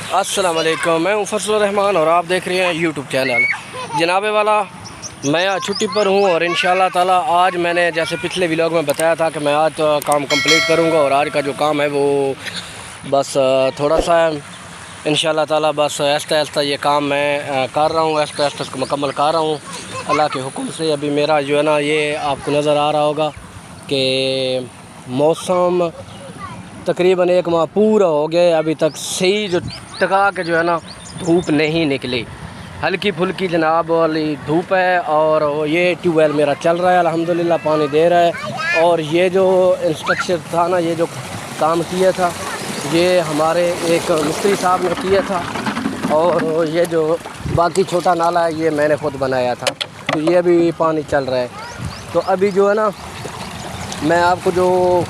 अस्सलाम वालेकुम, मैं हूं फजलुर रहमान और आप देख रहे हैं यूट्यूब चैनल जनाबे वाला। मैं आज छुट्टी पर हूं और इंशाल्लाह ताला आज मैंने जैसे पिछले व्लॉग में बताया था कि मैं आज तो काम कंप्लीट करूंगा और आज का जो काम है वो बस थोड़ा सा है। इंशाल्लाह ताला बस आहिस्ता आहिस्ता ये काम मैं कर रहा हूँ, आहिस्ता आहिस्ता इसको मुकम्मल कर रहा हूँ अल्लाह के हुक्म से। अभी मेरा जो है ना ये आपको नज़र आ रहा होगा कि मौसम तकरीबन 1 माह पूरा हो गया, अभी तक सही जो टका के जो है ना धूप नहीं निकली, हल्की फुल्की जनाब वाली धूप है। और ये ट्यूबवेल मेरा चल रहा है, अल्हम्दुलिल्लाह पानी दे रहा है। और ये जो इंस्ट्रक्शन था ना, ये जो काम किया था ये हमारे एक मिस्त्री साहब ने किया था। और ये जो बाकी छोटा नाला है ये मैंने ख़ुद बनाया था। तो ये भी पानी चल रहा है। तो अभी जो है ना मैं आपको जो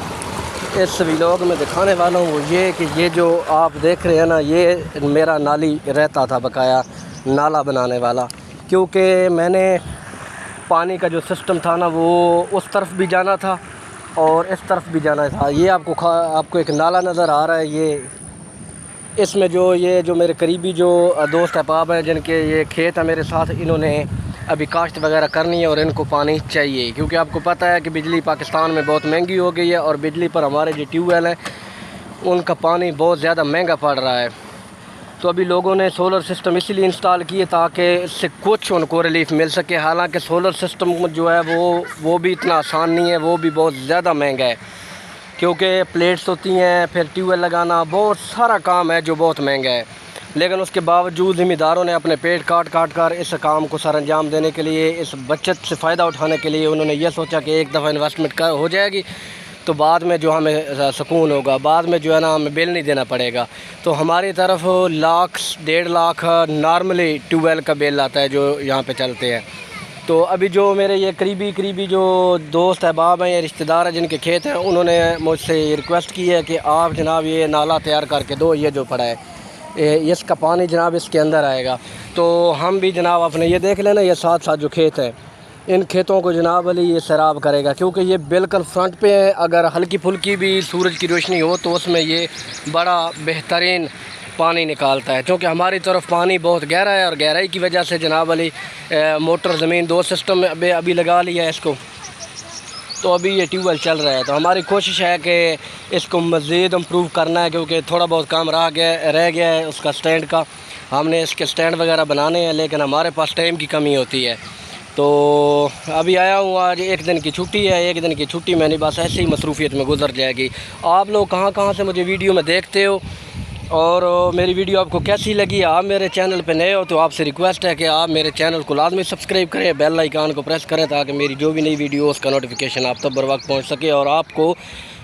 इस व्लॉग में दिखाने वाला हूँ वो ये कि ये जो आप देख रहे हैं ना ये मेरा नाली रहता था, बकाया नाला बनाने वाला, क्योंकि मैंने पानी का जो सिस्टम था ना वो उस तरफ भी जाना था और इस तरफ भी जाना था। ये आपको एक नाला नज़र आ रहा है, ये इसमें जो मेरे करीबी जो दोस्त अहबाब हैं जिनके ये खेत है मेरे साथ, इन्होंने अभी काश्त वगैरह करनी है और इनको पानी चाहिए, क्योंकि आपको पता है कि बिजली पाकिस्तान में बहुत महंगी हो गई है और बिजली पर हमारे जो ट्यूबवेल हैं उनका पानी बहुत ज़्यादा महंगा पड़ रहा है। तो अभी लोगों ने सोलर सिस्टम इसीलिए इंस्टॉल किए ताकि इससे कुछ उनको रिलीफ मिल सके। हालांकि सोलर सिस्टम जो है वो भी इतना आसान नहीं है, वो भी बहुत ज़्यादा महंगा है, क्योंकि प्लेट्स होती हैं, फिर ट्यूबवेल लगाना, बहुत सारा काम है जो बहुत महंगा है। लेकिन उसके बावजूद ज़िम्मेदारों ने अपने पेट काट कर इस काम को सर अंजाम देने के लिए, इस बचत से फ़ायदा उठाने के लिए उन्होंने ये सोचा कि एक दफ़ा इन्वेस्टमेंट हो जाएगी तो बाद में जो हमें सुकून होगा, बाद में जो है ना हमें बिल नहीं देना पड़ेगा। तो हमारी तरफ 1.5 लाख नॉर्मली ट्यूबवेल का बिल आता है जो यहाँ पे चलते हैं। तो अभी जो मेरे ये करीबी जो दोस्त अहबाब हैं या रिश्तेदार हैं जिनके खेत हैं, उन्होंने मुझसे रिक्वेस्ट की है कि आप जनाब ये नाला तैयार करके दो, ये जो पड़ा है इसका पानी जनाब इसके अंदर आएगा। तो हम भी जनाब अपने ये देख लेना, ये साथ जो खेत हैं इन खेतों को जनाब वाली ये सैराब करेगा, क्योंकि ये बिल्कुल फ्रंट पे है। अगर हल्की फुल्की भी सूरज की रोशनी हो तो उसमें ये बड़ा बेहतरीन पानी निकालता है, क्योंकि हमारी तरफ पानी बहुत गहरा है और गहराई की वजह से जनाब वाली मोटर ज़मीन 2 सिस्टम में अभी लगा लिया है इसको। तो अभी ये ट्यूबवेल चल रहा है। तो हमारी कोशिश है कि इसको मज़ीद इम्प्रूव करना है, क्योंकि थोड़ा बहुत काम रह गया है उसका स्टैंड का। हमने इसके स्टैंड वगैरह बनाने हैं, लेकिन हमारे पास टाइम की कमी होती है। तो अभी आया हूँ, आज 1 दिन की छुट्टी है। 1 दिन की छुट्टी मैंने बस ऐसे ही मसरूफ़ियत में गुजर जाएगी। आप लोग कहाँ से मुझे वीडियो में देखते हो और मेरी वीडियो आपको कैसी लगी? आप मेरे चैनल पे नए हो तो आपसे रिक्वेस्ट है कि आप मेरे चैनल को लाजमी सब्सक्राइब करें, बेल आइकन को प्रेस करें, ताकि मेरी जो भी नई वीडियो उसका नोटिफिकेशन आप तक बर वक्त पहुँच सके और आपको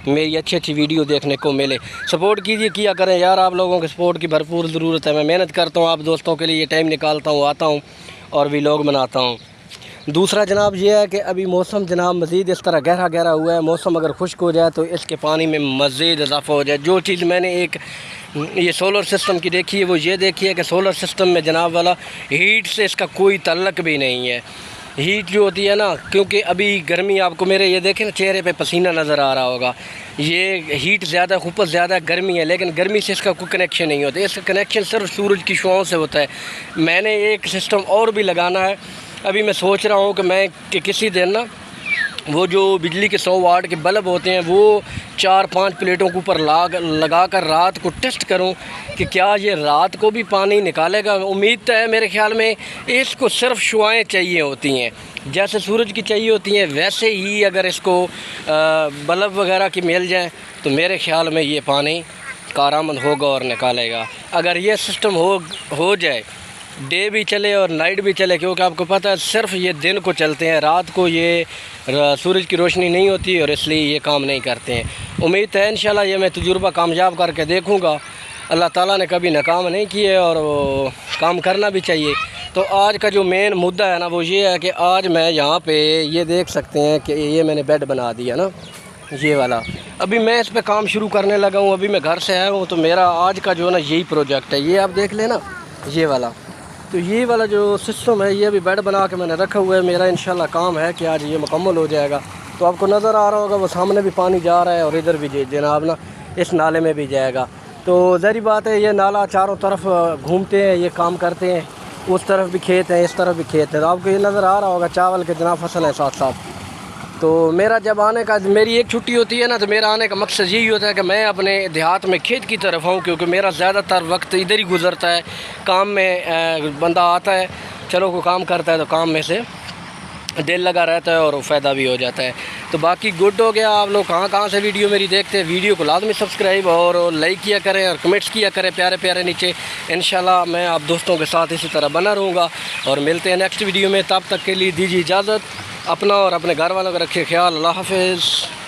मेरी अच्छी वीडियो देखने को मिले। सपोर्ट किया करें यार, आप लोगों के सपोर्ट की भरपूर ज़रूरत है। मैं मेहनत करता हूँ, आप दोस्तों के लिए टाइम निकालता हूँ, आता हूँ और व्लॉग बनाता हूँ। दूसरा जनाब ये है कि अभी मौसम जनाब मज़ीद इस तरह गहरा हुआ है। मौसम अगर खुश्क हो जाए तो इसके पानी में मज़ीद इजाफ़ा हो जाए। जो चीज़ मैंने एक ये सोलर सिस्टम की देखी है वो ये देखी है कि सोलर सिस्टम में जनाब वाला हीट से इसका कोई तल्लक भी नहीं है। हीट जो होती है ना, क्योंकि अभी गर्मी, आपको मेरे ये देखें ना चेहरे पे पसीना नज़र आ रहा होगा, ये हीट ज़्यादा, खुपत ज़्यादा गर्मी है, लेकिन गर्मी से इसका कोई कनेक्शन नहीं होता। इसका कनेक्शन सिर्फ सूरज की शुआओं से होता है। मैंने एक सिस्टम और भी लगाना है। अभी मैं सोच रहा हूँ कि किसी दिन ना वो जो बिजली के 100 वाट के बल्ब होते हैं वो 4-5 प्लेटों के ऊपर लगा कर रात को टेस्ट करूं कि क्या ये रात को भी पानी निकालेगा। उम्मीद तो है, मेरे ख्याल में इसको सिर्फ शुआएँ चाहिए होती हैं, जैसे सूरज की चाहिए होती हैं, वैसे ही अगर इसको बल्ब वगैरह की मिल जाए तो मेरे ख्याल में ये पानी कारआमद होगा और निकालेगा। अगर ये सिस्टम हो जाए, डे भी चले और नाइट भी चले, क्योंकि आपको पता है सिर्फ ये दिन को चलते हैं, रात को ये सूरज की रोशनी नहीं होती और इसलिए ये काम नहीं करते हैं। उम्मीद है इंशाल्लाह ये मैं तजुर्बा कामयाब करके देखूँगा। अल्लाह ताला ने कभी नाकाम नहीं किए और वो काम करना भी चाहिए। तो आज का जो मेन मुद्दा है ना वो ये है कि आज मैं यहाँ पे ये देख सकते हैं कि ये मैंने बेड बना दिया ना, ये वाला। अभी मैं इस पर काम शुरू करने लगा हूँ। अभी मैं घर से आया हूँ तो मेरा आज का जो है ना यही प्रोजेक्ट है। ये आप देख लेना, ये वाला। तो ये वाला जो सिस्टम है ये अभी बेड बना के मैंने रखा हुआ है। मेरा इंशाल्लाह काम है कि आज ये मुकम्मल हो जाएगा। तो आपको नज़र आ रहा होगा वो सामने भी पानी जा रहा है और इधर भी जनाब ना इस नाले में भी जाएगा। तो ज़ाहिर बात है ये नाला चारों तरफ घूमते हैं, ये काम करते हैं। उस तरफ भी खेत हैं, इस तरफ भी खेत है। तो आपको ये नज़र आ रहा होगा चावल के जना फसल है साथ साथ। तो मेरा जब आने का, मेरी एक छुट्टी होती है ना, तो मेरा आने का मकसद यही होता है कि मैं अपने देहात में खेत की तरफ आऊँ, क्योंकि मेरा ज़्यादातर वक्त इधर ही गुज़रता है। काम में बंदा आता है, चलो कोई काम करता है तो काम में से दिल लगा रहता है और फ़ायदा भी हो जाता है। तो बाकी गुड हो गया। आप लोग कहाँ कहाँ से वीडियो मेरी देखते हैं, वीडियो को लाजमी सब्सक्राइब और लाइक किया करें और कमेंट्स किया करें प्यारे प्यारे नीचे। इंशाल्लाह मैं आप दोस्तों के साथ इसी तरह बना रहूँगा और मिलते हैं नेक्स्ट वीडियो में। तब तक के लिए दीजिए इजाज़त। अपना और अपने घर वालों का रखिए ख्याल। अल्लाह हाफ़िज़।